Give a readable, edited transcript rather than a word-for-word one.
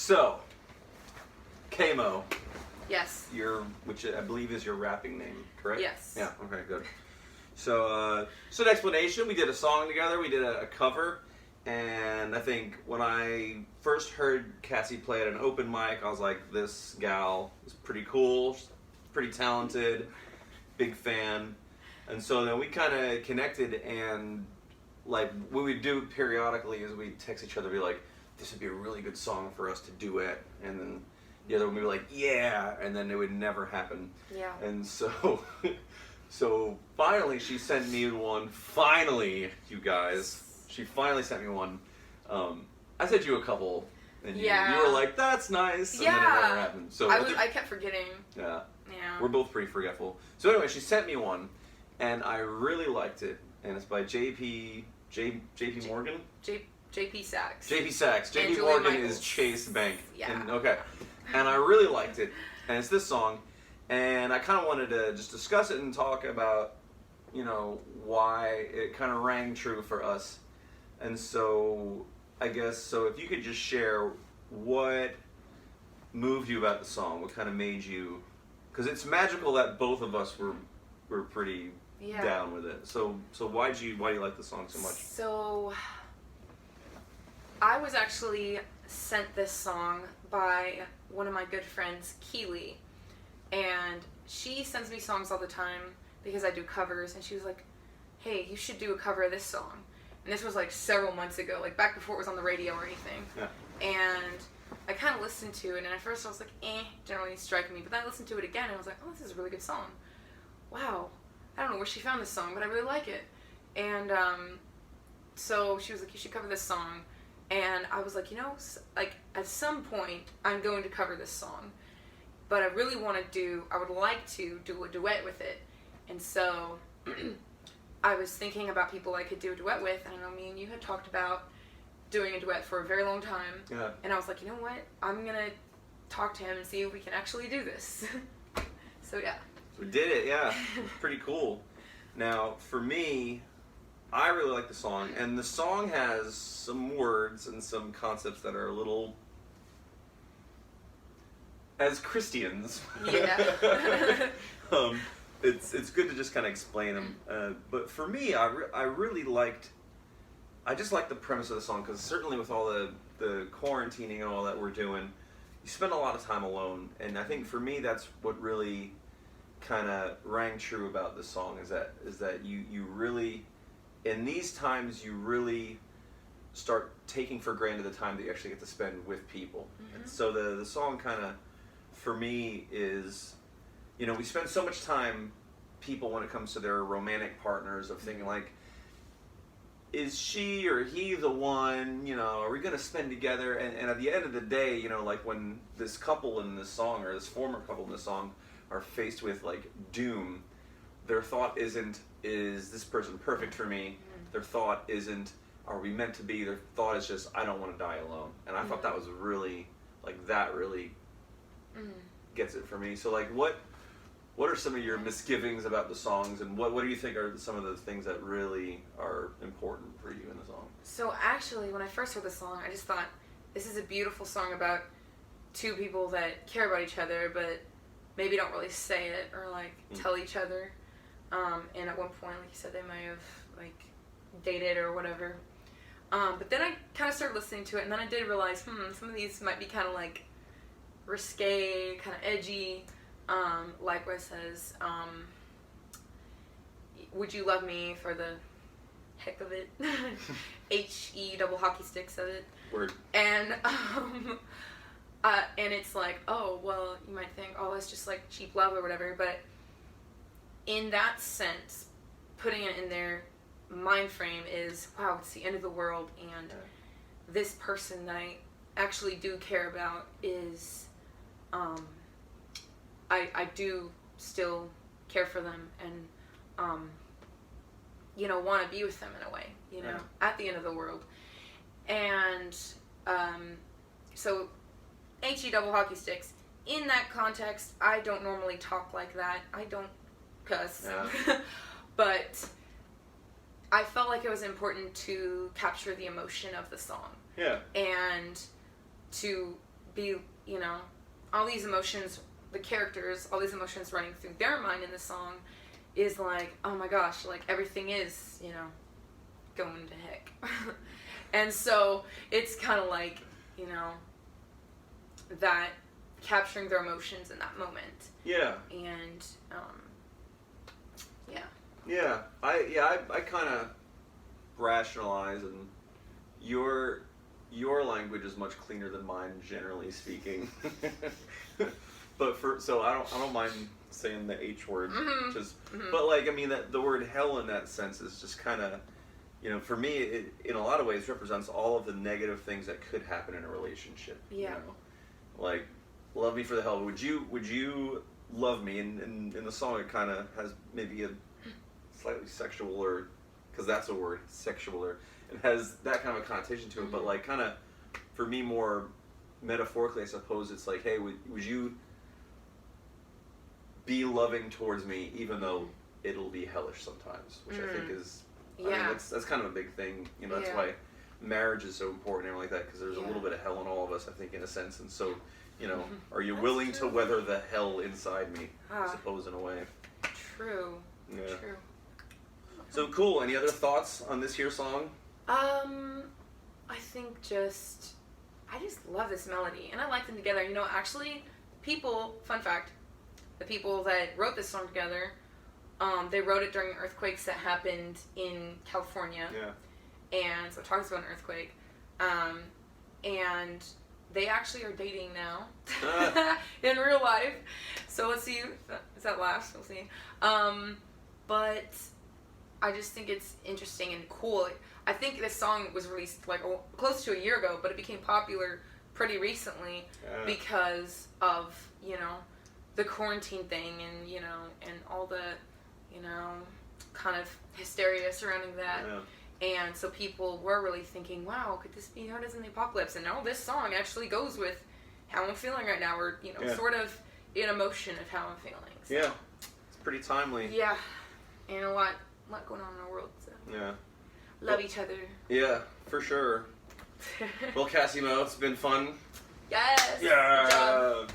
So, Kamo, Yes. which I believe is your rapping name, correct? Yes. Yeah, okay, good. So, an explanation, we did a song together, we did a cover, and I think when I first heard Cassie play at an open mic, I was like, this gal is pretty cool, she's pretty talented, big fan. And so then we kind of connected, and like what we do periodically is we text each other, be like, this would be a really good song for us to duet, and then the other one would be like, yeah, and then it would never happen. Yeah. And so, so finally she sent me one. Finally, you guys, she finally sent me one. I sent you a couple, and you were like, that's nice, and then it never happened. So I kept forgetting. Yeah. Yeah. We're both pretty forgetful. So anyway, she sent me one, and I really liked it, and it's by JP Morgan? JP Sachs. JP Sachs. JP Julia Morgan Michaels. is Chase Bank. Yeah. And, okay. And I really liked it, and it's this song, and I kind of wanted to just discuss it and talk about, you know, why it kind of rang true for us. And so, I guess, so if you could just share what moved you about the song, what kind of made you, because it's magical that both of us were pretty down with it. So why do you like the song so much? So I was actually sent this song by one of my good friends, Keely, and she sends me songs all the time because I do covers, and she was like, hey, you should do a cover of this song. And this was like several months ago, like back before it was on the radio or anything. Yeah. And I kind of listened to it, and at first I was like, didn't really strike me. But then I listened to it again, and I was like, oh, this is a really good song. Wow. I don't know where she found this song, but I really like it. And so she was like, you should cover this song. And I was like, you know, like at some point I'm going to cover this song. But I really would like to do a duet with it. And so I was thinking about people I could do a duet with. And I know me and you had talked about doing a duet for a very long time. Yeah. And I was like, you know what? I'm going to talk to him and see if we can actually do this. So yeah. We did it, yeah. It's pretty cool. Now, for me, I really like the song, and the song has some words and some concepts that are a little, as Christians, it's good to just kind of explain them. But for me, I really liked, I just liked the premise of the song, because certainly with all the quarantining and all that we're doing, you spend a lot of time alone, and I think for me that's what really kind of rang true about this song, is that you really, in these times, you really start taking for granted the time that you actually get to spend with people. Mm-hmm. And so the song kind of, for me, is, you know, we spend so much time, people, when it comes to their romantic partners, of thinking like, is she or he the one, you know, are we going to spend together? And at the end of the day, you know, like when this couple in this song, or this former couple in this song, are faced with like doom, their thought isn't, is this person perfect for me? Their thought isn't, are we meant to be? Their thought is just, I don't want to die alone. And I thought that was really, like, that really gets it for me. So like, what are some of your misgivings about the songs, and what do you think are some of the things that really are important for you in the song? So actually, when I first heard the song, I just thought, this is a beautiful song about two people that care about each other, but maybe don't really say it or like tell each other. And at one point, like you said, they may have like dated or whatever. But then I kind of started listening to it, and then I did realize, some of these might be kind of like risque, kind of edgy. Like where it says, would you love me for the heck of it? H-E double hockey sticks of it. Word. And it's like, oh, well, you might think, oh, that's just like cheap love or whatever, but in that sense, putting it in their mind frame is, wow, it's the end of the world, and this person that I actually do care about is, I do still care for them, and, you know, want to be with them in a way, you know, at the end of the world. And, so H-E double hockey sticks. In that context, I don't normally talk like that. I don't cuss. Yeah. But I felt like it was important to capture the emotion of the song. Yeah. And to be, you know, all these emotions, the characters, all these emotions running through their mind in the song is like, oh my gosh, like everything is, you know, going to heck. And so it's kind of like, you know, that capturing their emotions in that moment. Yeah. And, yeah. Yeah. I kind of rationalize, and your language is much cleaner than mine, generally speaking. But so I don't mind saying the H word, just but like I mean that the word hell in that sense is just kind of, you know, for me it in a lot of ways represents all of the negative things that could happen in a relationship. Yeah. You know? Like, love me for the hell. Would you love me? And in the song it kind of has maybe a slightly sexual, or because that's a word, sexual, or it has that kind of a connotation to it. But like kind of for me more metaphorically, I suppose it's like, hey, would you be loving towards me even though it'll be hellish sometimes, which I think is, I mean, that's kind of a big thing, you know. That's why marriage is so important and everything like that, because there's a little bit of hell in all of us, I think, in a sense. And so, you know, are you willing to weather the hell inside me, I suppose, in a way. True. Yeah. True. So cool. Any other thoughts on this here song? I think I just love this melody, and I like them together. You know, actually, fun fact, the people that wrote this song together, they wrote it during earthquakes that happened in California. Yeah. And so it talks about an earthquake. And they actually are dating now in real life. So let's see if that lasts. We'll see. But I just think it's interesting and cool. I think this song was released like close to a year ago, but it became popular pretty recently because of, you know, the quarantine thing and, you know, and all the, you know, kind of hysteria surrounding that. Yeah. And so people were really thinking, wow, could this be heard as in the apocalypse? And now this song actually goes with how I'm feeling right now, or, you know, sort of in emotion of how I'm feeling. So. Yeah. It's pretty timely. Yeah. And a lot going on in our world. So. Yeah. Love each other. Yeah, for sure. Well, Cassimo, it's been fun. Yes. Yeah.